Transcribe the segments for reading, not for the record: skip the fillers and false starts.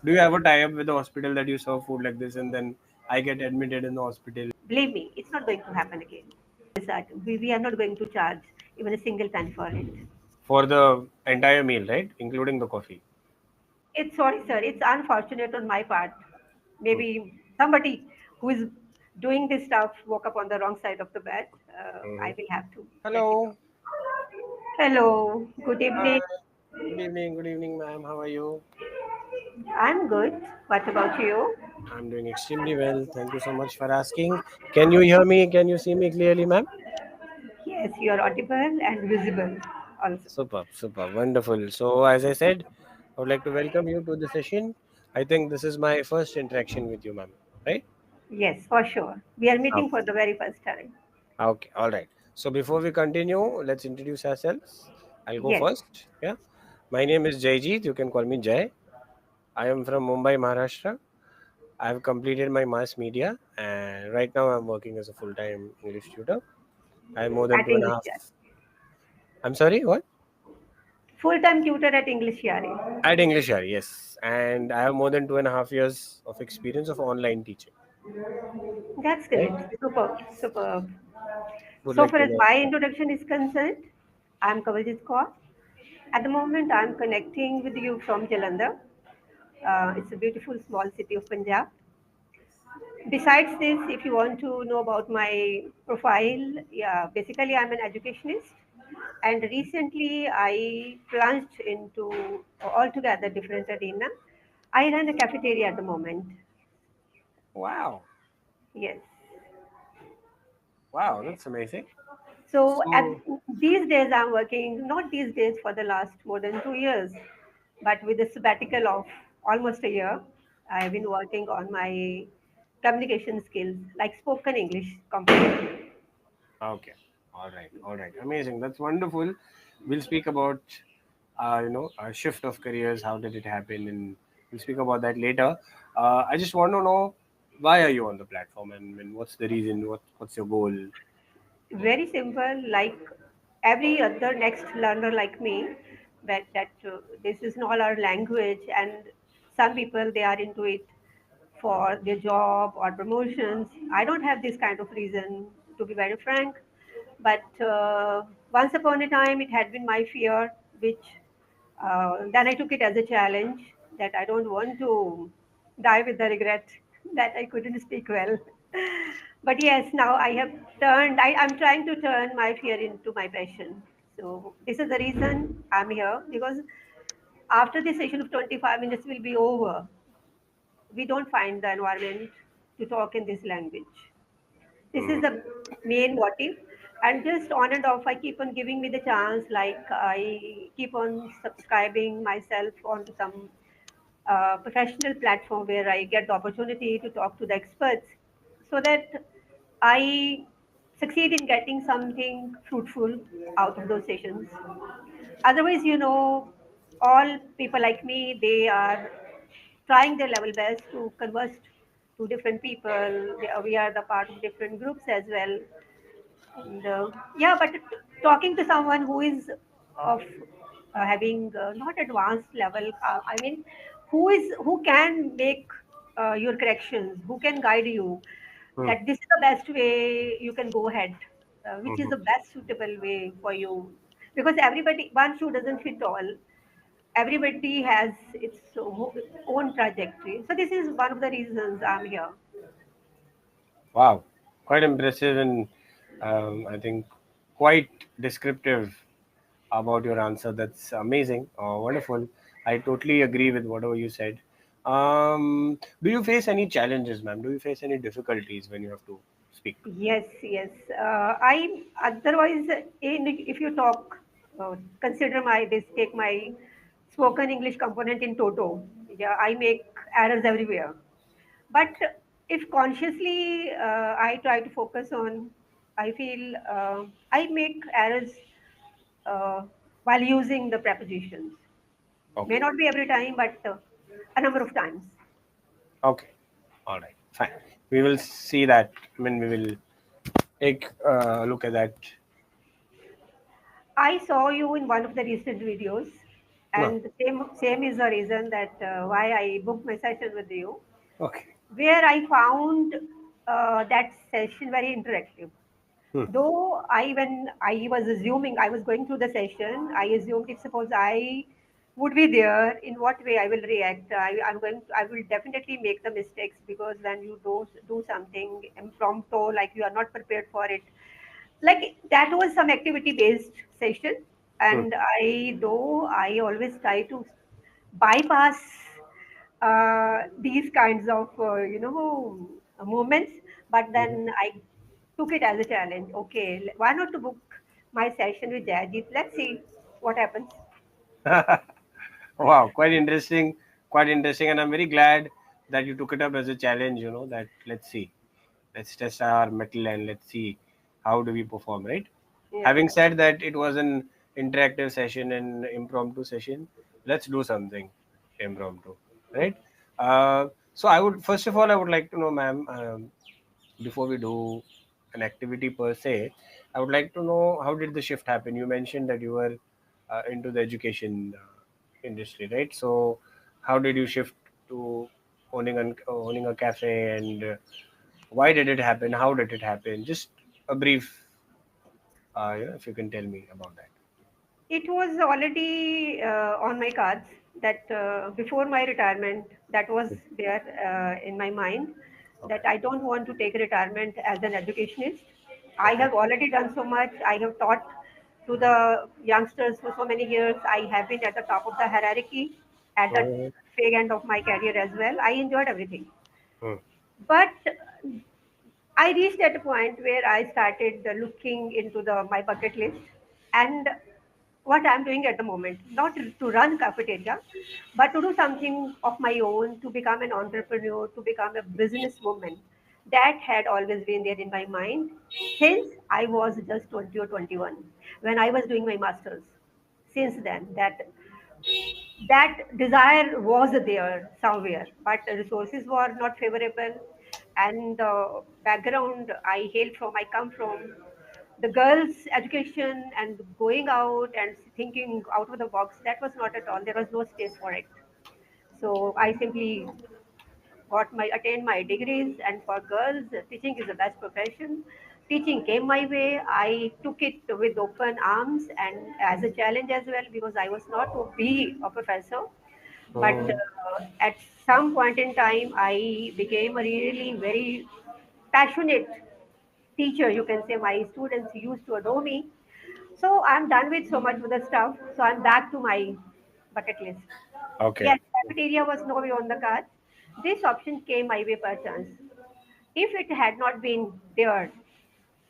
Do you ever tie up with the hospital that you serve food like this and then I get admitted in the hospital Believe me, it's not going to happen again. Is that we are not going to charge even a single penny for it. for the entire meal, right? Including the coffee. It's sorry, sir. It's unfortunate on my part. Hmm. Maybe somebody who is doing this stuff woke up on the wrong side of the bed. Mhm. I will have to let it go. Hello. Hello. Good Hi. evening. Good evening, ma'am. How are you? I'm good. What about you? I'm doing extremely well. Thank you so much for asking. Can you hear me? Can you see me clearly, ma'am? Yes, you are audible and visible also. Superb, wonderful. So, as I said, I would like to welcome you to the session. I think this is my first interaction with you, ma'am. Right? Yes, for sure. We are meeting Okay. for the very first time. Okay. All right. So, before we continue, let's introduce ourselves. I'll go Yes. first. Yeah. My name is Jayjeet. You can call me Jay. I am from Mumbai, Maharashtra. I've completed my mass media, and right now I'm working as a full-time English tutor. I have more than At two and a English half. Yari. I'm sorry, what? Full-time tutor at English Yari. At English, yeah, yes. And I have more than 2.5 years of experience of online teaching. That's Right? great. Superb. Superb. Would So like far to as know. my introduction is concerned, I'm Kawaljit. At the moment, I'm connecting with you from Jalandhar. It's a beautiful small city of Punjab. Besides this, if you want to know about my profile, yeah, basically I'm an educationist, and recently I plunged into altogether different arena. I run a cafeteria at the moment. Wow. Yes. Wow, that's amazing. So at So, these days, I'm working, not these days for the last more than 2 years, but with a sabbatical of almost a year. I've been working on my communication skills, like spoken English comprehension. okay. All right. Amazing. That's wonderful. We'll speak about, a shift of careers. How did it happen? And we'll speak about that later. I just want to know why are you on the platform and what's the reason? What's your goal? Very simple, like every other next learner like me, that this is not our language, and some people they are into it for their job or promotions. I don't have this kind of reason, to be very frank. But once upon a time, it had been my fear, which then I took it as a challenge that I don't want to die with the regret that I couldn't speak well. But yes, now I'm trying to turn my fear into my passion. So this is the reason I'm here, because after the session of 25 minutes will be over, we don't find the environment to talk in this language. This is Mm. the main motive. And just on and off, I keep on giving me the chance, like I keep on subscribing myself onto some professional platform where I get the opportunity to talk to the experts, so that I succeed in getting something fruitful out of those sessions. Otherwise, all people like me, they are trying their level best to converse to different people. We are the part of different groups as well. And yeah, but talking to someone who is of having not advanced level, I mean, who can make your corrections, who can guide you, Mm. that this is the best way you can go ahead, which is Mhm. the best suitable way for you. Because everybody, one shoe doesn't fit all. Everybody has its own trajectory. So this is one of the reasons I'm here. Wow, quite impressive and I think quite descriptive about your answer. That's amazing. Wonderful. I totally agree with whatever you said. Do you face any challenges, ma'am? Do you face any difficulties when you have to speak? Yes, yes. I otherwise, if you talk, consider take my spoken English component in toto. Yeah, I make errors everywhere. But if consciously I try to focus on, I feel I make errors uh, while using the prepositions. May Okay. not be every time, but a number of times. Okay. All right. Fine. We will see that. I mean, we will take a look at that. I saw you in one of the recent videos, and the same is the reason that why I booked my session with you, Okay. where I found that session very interactive. Hmm. Though when I was assuming I was going through the session, I assumed if suppose I would be there, in what way I will react. I will definitely make the mistakes because when you do something impromptu, like you are not prepared for it, like that was some activity based session, Hmm. and I always try to bypass these kinds of moments, but Mhm. then I took it as a challenge. Okay, why not to book my session with Jayajit? Let's see what happens. Wow, quite interesting, quite interesting, and I'm very glad that you took it up as a challenge. You know that let's see, let's test our metal and let's see how do we perform, right? Yeah. Having said that, it was an interactive session and impromptu session. Let's do something impromptu, right? So I would first of all I would like to know, ma'am, before we do an activity per se, I would like to know how did the shift happen. You mentioned that you were into the education industry, right? So how did you shift to owning a cafe, and why did it happen? How did it happen? Just a brief, if you can tell me about that. It was already on my cards that before my retirement, that was there in my mind that Okay. I don't want to take retirement as an educationist. I Okay. have already done so much. I have taught to the youngsters for so many years. I have been at the top of the hierarchy at the Mhm. fag end of my career as well. I enjoyed everything. Hmm. But I reached at a point where I started looking into my bucket list and what I'm doing at the moment, not to run cafeteria, but to do something of my own, to become an entrepreneur, to become a businesswoman. That had always been there in my mind since I was just 20 or 21 when I was doing my masters. Since then, that desire was there somewhere, but the resources were not favorable, and the background I hail from, I come from, the girls' education and going out and thinking out of the box, that was not at all. There was no space for it. So I simply got my attained my degrees, and for girls, teaching is the best profession. Teaching came my way. I took it with open arms and as a challenge as well because I was not to be a professor, but Hmm. at some point in time, I became a really very passionate teacher. You can say my students used to adore me. So I'm done with so much of the stuff. So I'm back to my bucket list. Okay. Yes, cafeteria was no way on the cards. This option came my way per chance. If it had not been there,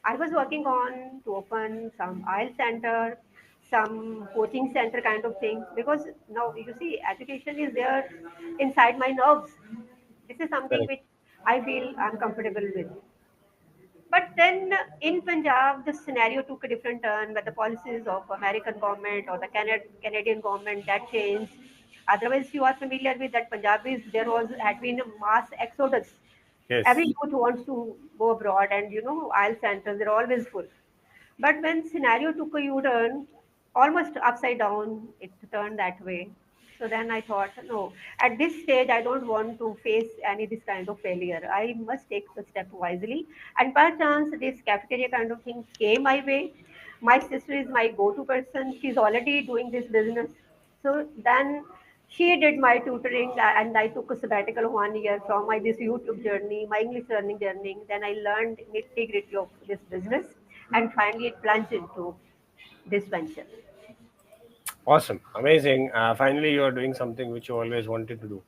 I was working on to open some IELTS center, some coaching center kind of thing. Because now you see, education is there inside my nerves. This is something Correct. which I feel I'm comfortable with. But then in Punjab, the scenario took a different turn where the policies of American government or the Canadian government that changed. Otherwise, you are familiar with that Punjabis, there had been a mass exodus. Every Yes. youth wants to go abroad, and IELTS centers, they're always full. But when scenario took a U-turn, almost upside down, it turned that way. So then I thought, no, at this stage, I don't want to face any this kind of failure. I must take the step wisely. And by chance, this cafeteria kind of thing came my way. My sister is my go-to person. She's already doing this business. So then she did my tutoring, and I took a sabbatical 1 year from my this YouTube journey, my English learning journey. Then I learned nitty gritty of this business, and finally it plunged into this venture. Awesome. Amazing. Finally, you are doing something which you always wanted to do,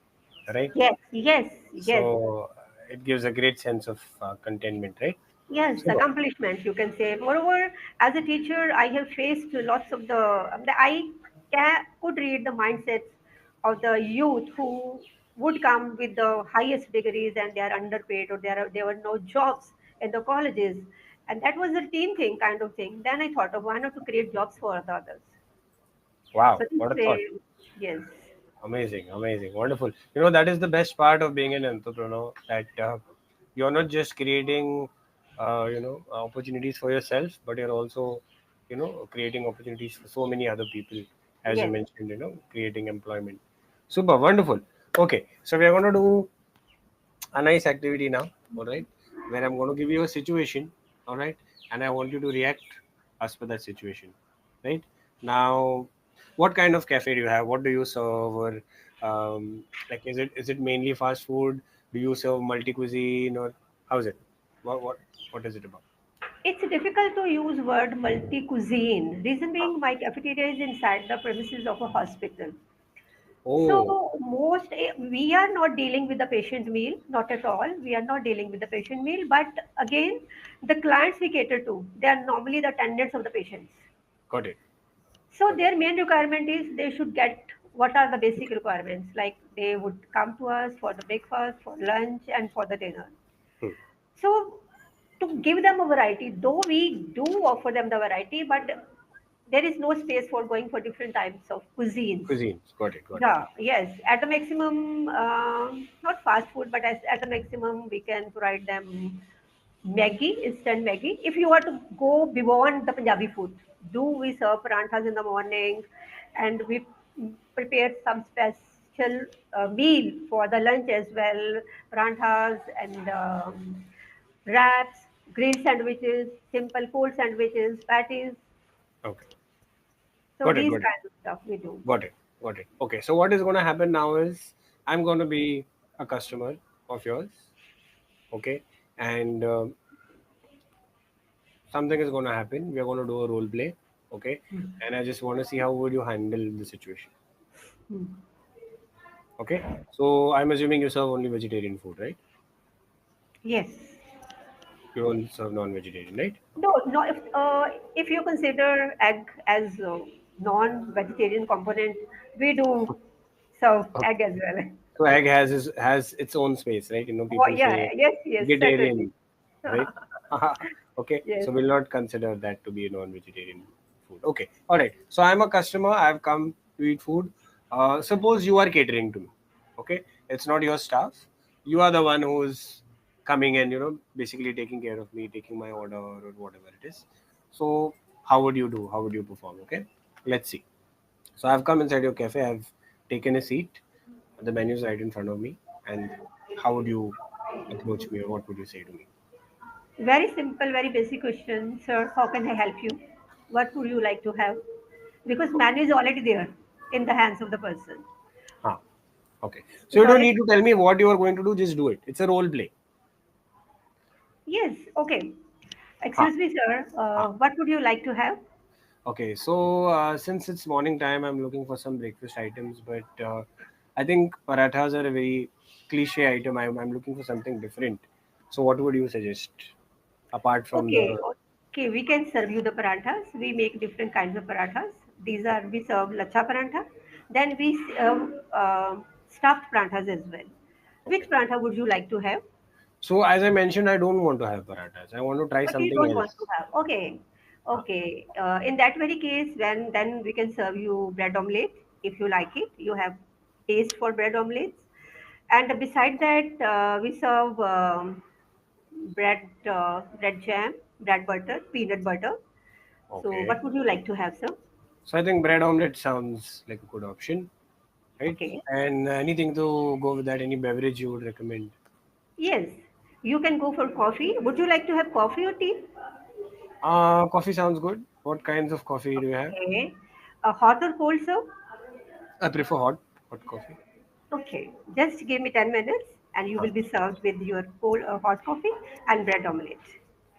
right? Yes, yes, yes. So it gives a great sense of contentment, right? Yes, So, accomplishment you can say. Moreover, as a teacher, I have faced lots of could read the mindsets of the youth who would come with the highest degrees and they are underpaid or there were no jobs in the colleges, and that was a routine thing kind of thing. Then I thought of why not to create jobs for the others. wow, So this what a thought. way, yes, Amazing, amazing, wonderful. You know, that is the best part of being an entrepreneur, that you're not just creating, opportunities for yourself, but you're also, creating opportunities for so many other people as you Yes. mentioned, creating employment. Super, wonderful. Okay, so we are going to do a nice activity now, all right, where I'm going to give you a situation, all right, and I want you to react as per that situation, right? Now, what kind of cafe do you have? What do you serve? Or like, is it mainly fast food? Do you serve multi cuisine, or how's it? What is it about? It's difficult to use word multi-cuisine. Reason Ah, being, my cafeteria is inside the premises of a hospital. oh, So we are not dealing with the patient meal, not at all. We are not dealing with the patient meal, but again, the clients we cater to, they are normally the attendants of the patients. got it, So got it. their main requirement is they should get what are the basic requirements. Like they would come to us for the breakfast, for lunch, and for the dinner. Hmm. So to give them a variety, though we do offer them the variety, but there is no space for going for different types of cuisines. Cuisines, got it. Yeah, yes. At the maximum, not fast food, but at the maximum, we can provide them Maggie, instant Maggie. If you were to go beyond the Punjabi food, do we serve paranthas in the morning, and we prepare some special meal for the lunch as well, paranthas and wraps, grilled sandwiches, simple cold sandwiches, patties. Okay, So got it, these got it. kinds of stuff we do. Got it. Got it. Okay. So what is going to happen now is I'm going to be a customer of yours. Okay. And something is going to happen. We are going to do a role play. Okay. And I just want to see how would you handle the situation. Hmm. Okay. So I'm assuming you serve only vegetarian food, right? Yes. You don't serve non-vegetarian, right? No, no. If you consider egg as non-vegetarian component, we do serve Okay. egg as well. So egg has its own space, right? Oh, People yeah. say Yes. Yes. Certainly. vegetarian, right? Okay, Yes. so we'll not consider that to be a non-vegetarian food. Okay, all right. So I'm a customer. I've come to eat food. Suppose you are catering to me. Okay, it's not your staff. You are the one who's coming and basically taking care of me, taking my order or whatever it is. So how would you do? How would you perform? Okay, let's see. So I've come inside your cafe. I've taken a seat. The menu is right in front of me. And how would you approach me, or what would you say to me? Very simple, very basic question, sir. How can I help you? What would you like to have? Because menu is already there in the hands of the person. Huh. Okay. So It's you don't already. need to tell me what you are going to do. Just do it. It's a role play. Yes. Okay. Huh. Excuse me, sir. Huh. What would you like to have? Okay. So since it's morning time, I'm looking for some breakfast items, but I think parathas are a very cliche item. I'm looking for something different. So what would you suggest apart from Okay, the? okay, we can serve you the parathas. We make different kinds of parathas. These are we serve lacha parantha. Then we serve stuffed parathas as well. Okay. Which parantha would you like to have? So as I mentioned, I don't want to have parathas. I want to try Okay, you something don't want to else. have. Okay, Huh. okay. In that very case, then we can serve you bread omelette if you like it. You have taste for bread omelettes. And beside that, we serve bread jam, bread butter, peanut butter. So, Okay. what would you like to have, sir? So I think bread omelette sounds like a good option, right? Okay. And anything to go with that? Any beverage you would recommend? Yes, you can go for coffee. Would you like to have coffee or tea? Coffee sounds good. What kinds of coffee do you have? Okay. Hot or cold, sir? I prefer hot coffee. Okay. Just give me 10 minutes and you Huh. will be served with your cold hot coffee and bread omelette.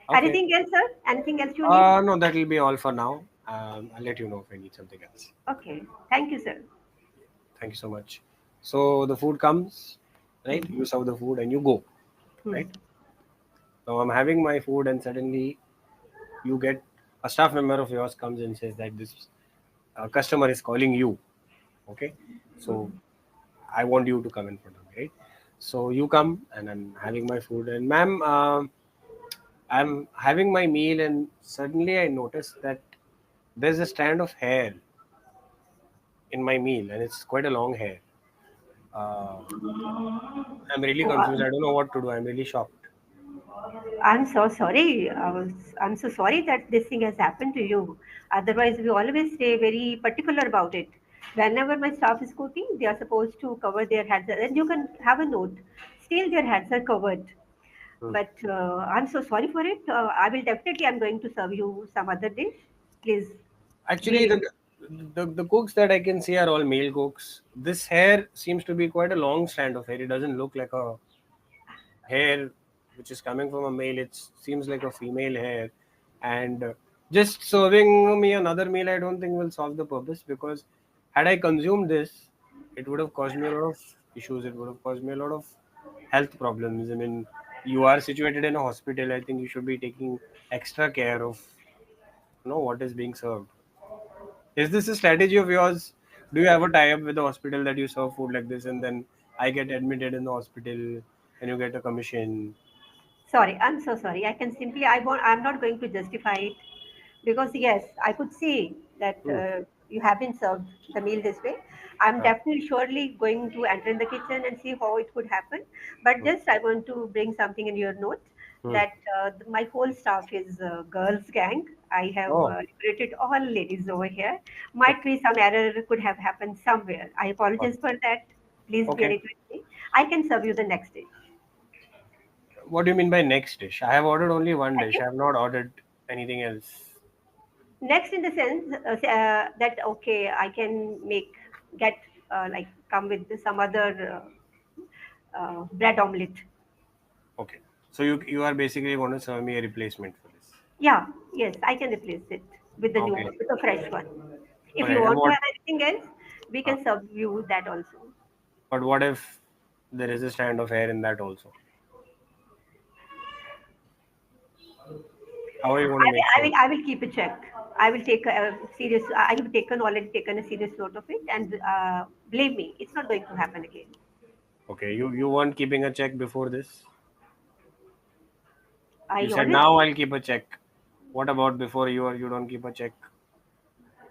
Okay. Anything else, sir? Anything else you need? No, that will be all for now. I'll let you know if I need something else. Okay. Thank you, sir. Thank you so much. So the food comes, right? Hmm. You serve the food and you go, Hmm. right? Now I'm having my food and suddenly you get a staff member of yours comes and says that this customer is calling you. Okay. So I want you to come in front of me, right? So you come and I'm having my food and ma'am, I'm having my meal and suddenly I notice that there's a strand of hair in my meal and it's quite a long hair. Uh, I'm really Oh, confused. I don't know what to do. I'm really shocked. I'm so sorry. I'm so sorry that this thing has happened to you. Otherwise, we always stay very particular about it. Whenever my staff is cooking, they are supposed to cover their heads, and you can have a note. Still, their heads are covered. Hmm. But I'm so sorry for it. I will definitely. I'm going to serve you some other dish. Please be Actually, ready. the cooks that I can see are all male cooks. This hair seems to be quite a long strand of hair. It doesn't look like a hair which is coming from a male. It seems like a female hair, and just serving me another meal, I don't think will solve the purpose, because had I consumed this, it would have caused me a lot of issues. It would have caused me a lot of health problems. I mean, you are situated in a hospital. I think you should be taking extra care of what is being served. Is this a strategy of yours? Do you have a tie up with the hospital that you serve food like this, and then I get admitted in the hospital and you get a commission? Sorry, I'm so sorry. I can simply, I won't, I'm not going to justify it because, yes, I could see that Hmm. you have been served the meal this way. I'm Ah. definitely, surely going to enter in the kitchen and see how it could happen. But Hmm. just, I want to bring something in your note Hmm. that my whole staff is girls' gang. I have Oh, recruited all ladies over here. Might okay. be some error could have happened somewhere. I Oh, apologize for that. Please bear okay. it with me. I can serve you the next dish. What do you mean by next dish? I have ordered only one dish. Okay? I have not ordered anything else. Next, in the sense that okay, I can make get like come with some other bread omelette. Okay. So you are basically going to serve me a replacement for this. Yeah, yes, I can replace it with the new Okay. one, with a fresh one. All If you right. And want to what? have anything else, we Uh, can serve you that also. but what if there is a strand of hair in that also? How are you going to make sure? I will keep a check. I will take a serious. I have taken already taken a serious note of it, and believe me, it's not going to happen again. Okay. You weren't keeping a check before this. You I said always now I'll keep a check. What about before you don't keep a check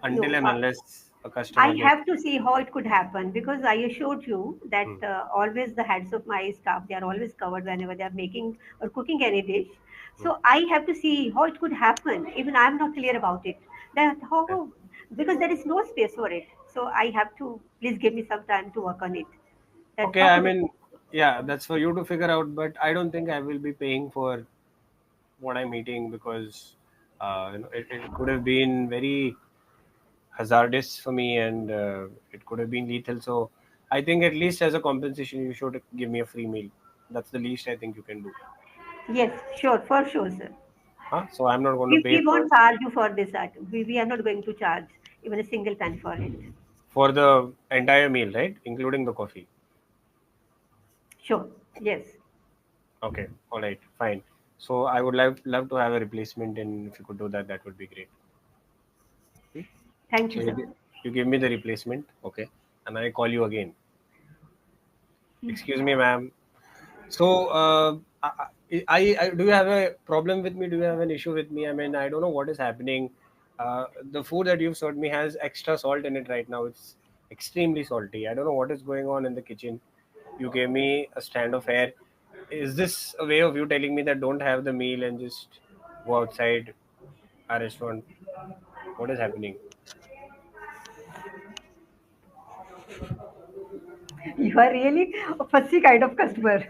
until no. and unless a I customer gets. have to see how it could happen because I assured you that Hmm. always the heads of my staff they are always covered whenever they are making or cooking any dish. Hmm. So I have to see how it could happen. Even I am not clear about it. That Okay. how because there is no space for it. So I have to please give me some time to work on it. That Okay, how I could it? mean, yeah, that's for you to figure out, but I don't think I will be paying for what I'm eating, because it could have been very hazardous for me, and it could have been lethal. So I think at least as a compensation, you should give me a free meal. That's the least I think you can do. Yes, sure, for sure, sir. Huh? So I'm not going to pay We won't charge you for this item. We are not going to charge even a single penny for it. for the entire meal, right? Including the coffee. Sure. Yes. Okay, all right, fine. So I would love to have a replacement, and if you could do that, that would be great. Hmm? Thank you, So sir. you give me the replacement, okay, and I call you again. Excuse me, ma'am. So, do you have a problem with me? Do you have an issue with me? I mean, I don't know what is happening. The food that you've served me has extra salt in it right now. It's extremely salty. I don't know what is going on in the kitchen. You gave me a stand of hair. Is this a way of you telling me that don't have the meal and just go outside our restaurant? What is happening? You are really a fussy kind of customer.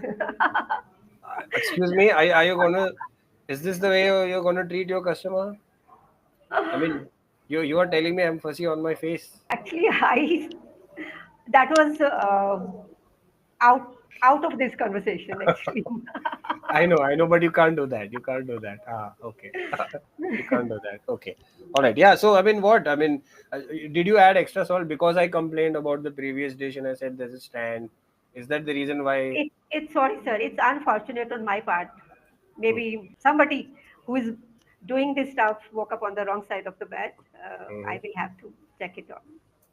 Excuse me, are you gonna? Is this the way you're gonna treat your customer? I mean, you are telling me I'm fussy on my face. Actually, I that was out of this conversation. Actually, I know, but you can't do that. You can't do that. Ah, okay. You can't do that. Okay. All right. Yeah. So, I mean, what? I mean, did you add extra salt because I complained about the previous dish and I said there's a stand? Is that the reason why? it's sorry, sir. It's unfortunate on my part. Hmm. Maybe somebody who is doing this stuff woke up on the wrong side of the bed. I Mhm. will have to check it out.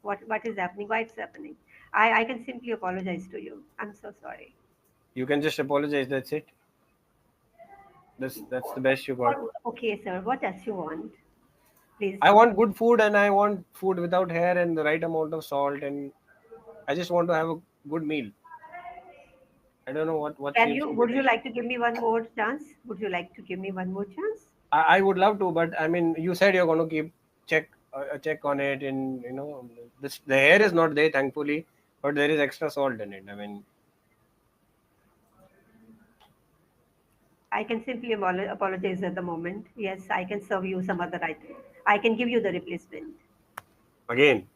What is happening? Why it's happening? I can simply apologize to you. I'm so sorry. You can just apologize. That's it. That's the best you got. Okay, sir. What else you want? Please. I want good food, and I want food without hair and the right amount of salt, and I just want to have a good meal. I don't know what Can feels you? so Would you delicious. like to give me one more chance? Would you like to give me one more chance? I would love to, but I mean, you said you're going to keep check on it, and this the hair is not there, thankfully, but there is extra salt in it. I mean, I can simply apologize at the moment. Yes, I can serve you some other item. I can give you the replacement again,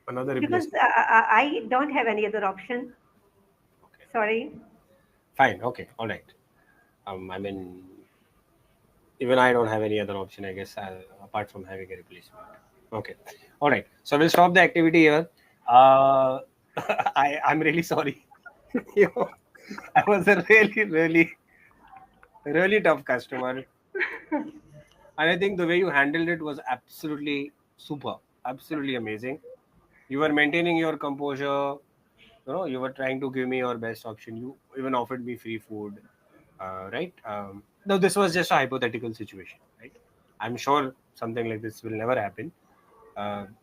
another because replacement. I don't have any other option. Okay, Sorry. fine. Okay, all right. I mean, even I don't have any other option, I guess, apart from having a replacement. Okay, all right. So we'll stop the activity here. Uh, I'm really sorry. you know, I was a really tough customer, and I think the way you handled it was absolutely super, absolutely amazing. You were maintaining your composure. You were trying to give me your best option. You even offered me free food, right? No, this was just a hypothetical situation, right? I'm sure something like this will never happen.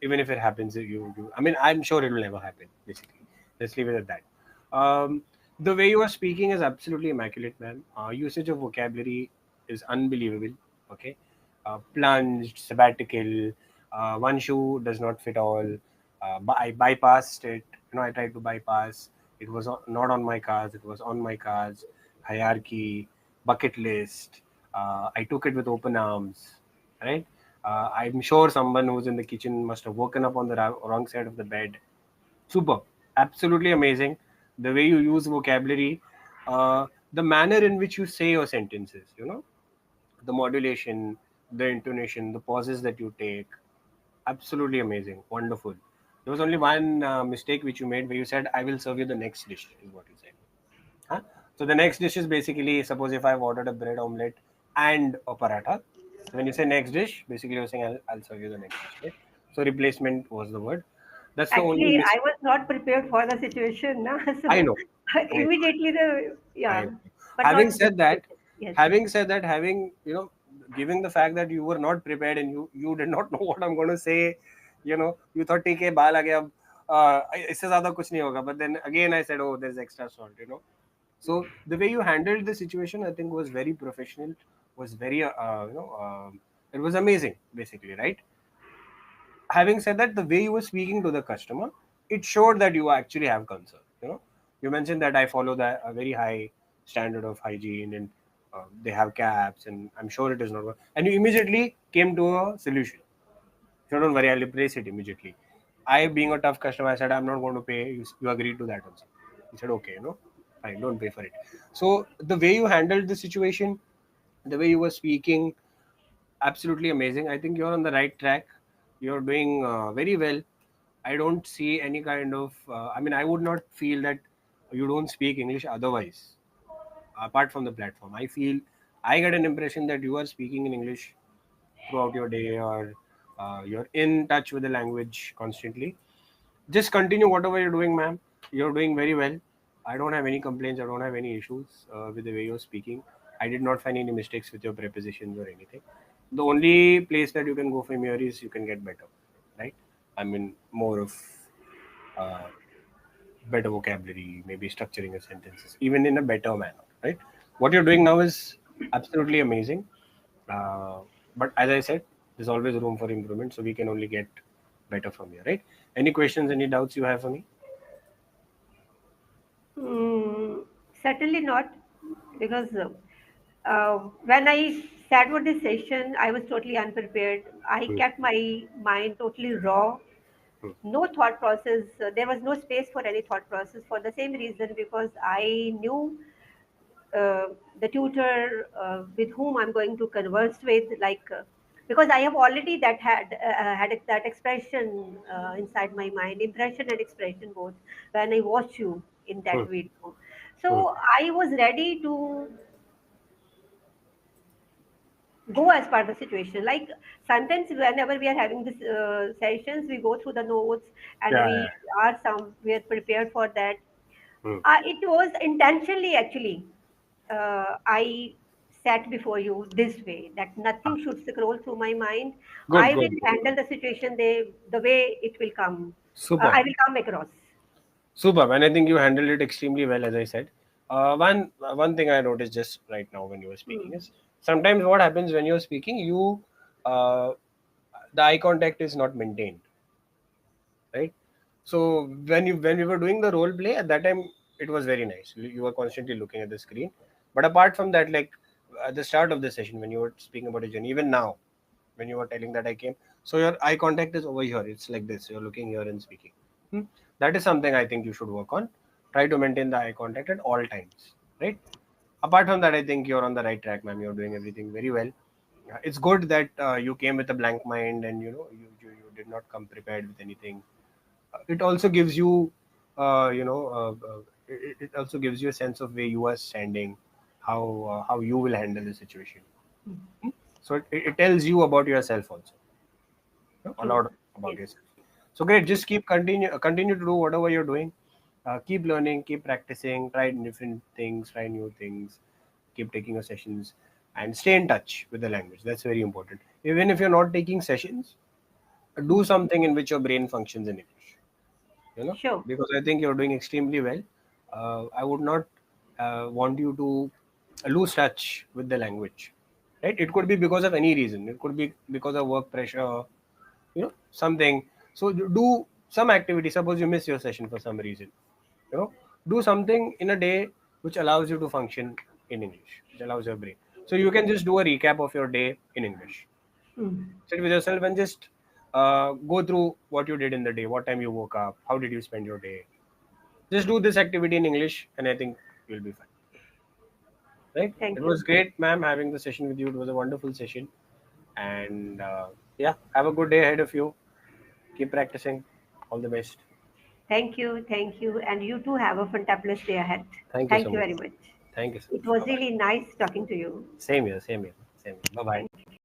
Even if it happens, I mean, I'm sure it will never happen. Basically, let's leave it at that. The way you are speaking is absolutely immaculate, man. Usage of vocabulary is unbelievable. Okay, plunged, sabbatical, one shoe does not fit all. I bypassed it. I tried to bypass. It was not on my cards. It was on my cards. Hierarchy, bucket list. I took it with open arms. Right. I'm sure someone who's in the kitchen must have woken up on the wrong side of the bed. Super, absolutely amazing. The way you use vocabulary, the manner in which you say your sentences. The modulation, the intonation, the pauses that you take. Absolutely amazing, wonderful. There was only one mistake which you made where you said, "I will serve you the next dish," is what you said. Huh? So the next dish is basically, suppose if I've ordered a bread omelette and a paratha. So when you say next dish, basically you're saying I'll serve you the next dish, right? So replacement was the word. That's the only Actually, miss. I was not prepared for the situation, na? I So know. I know. immediately I yeah, know. but Having not this said that, situation. Yes, having said that, having giving the fact that you were not prepared and you did not know what I'm going to say, you thought ठीक है बाल आ गया अब इससे ज्यादा कुछ नहीं होगा. But then again I said, oh, there's extra salt. So the way you handled the situation, I think, was very professional. Was very it was amazing, basically, right? Having said that, the way you were speaking to the customer, it showed that you actually have concern. You mentioned that I follow a very high standard of hygiene, and they have caps, and I'm sure it is not. And you immediately came to a solution. So don't worry, I'll replace it immediately. I, being a tough customer, I said I'm not going to pay. You agreed to that also. He said okay, fine, don't pay for it. So the way you handled the situation, the way you were speaking, absolutely amazing. I think you're on the right track. You're doing very well. I don't see any kind of. I mean, I would not feel that you don't speak English otherwise, apart from the platform. I get an impression that you are speaking in English throughout your day, or you're in touch with the language constantly. Just continue whatever you're doing, ma'am. You're doing very well. I don't have any complaints. I don't have any issues with the way you're speaking. I did not find any mistakes with your prepositions or anything. The only place that you can go from here is you can get better, right? I mean, more of uh, better vocabulary, maybe structuring your sentences, even in a better manner, right? What you're doing now is absolutely amazing. Uh, but as I said, there's always room for improvement, so we can only get better from here, right? Any questions, any doubts you have for me? mm, certainly not, because when I sat for this session, I was totally unprepared. I Hmm. kept my mind totally raw. Hmm. No thought process. There was no space for any thought process for the same reason because I knew uh, the tutor with whom I'm going to converse with, because I have already had that expression inside my mind, impression and expression both, when I watched you in that Hmm. video. Hmm. So I was ready to go as per the situation. Like sometimes whenever we are having this sessions, we go through the notes and Yeah, we yeah. we are prepared for that. Hmm. It was intentionally actually. I sat before you this way that Ah, nothing should scroll through my mind. good, I good, will good. handle the situation the way it will come. I Superb. will come across. Superb. And I think you handled it extremely well, as I said. One thing I noticed just right now when you were speaking Hmm. is sometimes what happens when you're speaking, uh, the eye contact is not maintained, right? So when we were doing the role play at that time, it was very nice. You were constantly looking at the screen, but apart from that, like at the start of the session when you were speaking about your journey, even now when you were telling that I came, so your eye contact is over here. It's like this. You're looking here and speaking. Hmm? That is something I think you should work on. Try to maintain the eye contact at all times, right? Apart from that, I think you're on the right track, ma'am. You're doing everything very well. It's good that you came with a blank mind and you did not come prepared with anything. It also gives you it also gives you a sense of where you are standing, how you will handle the situation. So it tells you about yourself also, a True. lot about Yes. yourself. So great, True. just keep continue to do whatever you're doing. Keep learning, keep practicing, try different things, try new things, keep taking your sessions, and stay in touch with the language. That's very important. Even if you're not taking sessions, do Hmm. something in which your brain functions in English, Sure. because I think you're doing extremely well. I would not want you to lose touch with the language, right? It could be because of any reason. It could be because of work pressure, something. So do some activity. Suppose you miss your session for some reason, you know do something in a day which allows you to function in English, which allows your brain. So you can just do a recap of your day in English. Hmm. Sit with yourself and just go through what you did in the day, what time you woke up, how did you spend your day. Just do this activity in English, and I think you'll be fine. Right? It Thank was you. great, ma'am, having the session with you. It was a wonderful session, and yeah, have a good day ahead of you. Keep practicing. All the best. Thank you. Thank you. And you too have a fantabulous day ahead. Thank you so Thank you much. very much. Thank you so It much. was Bye bye. really nice talking to you. Same here. Same here. Same here. Bye bye. Thank you.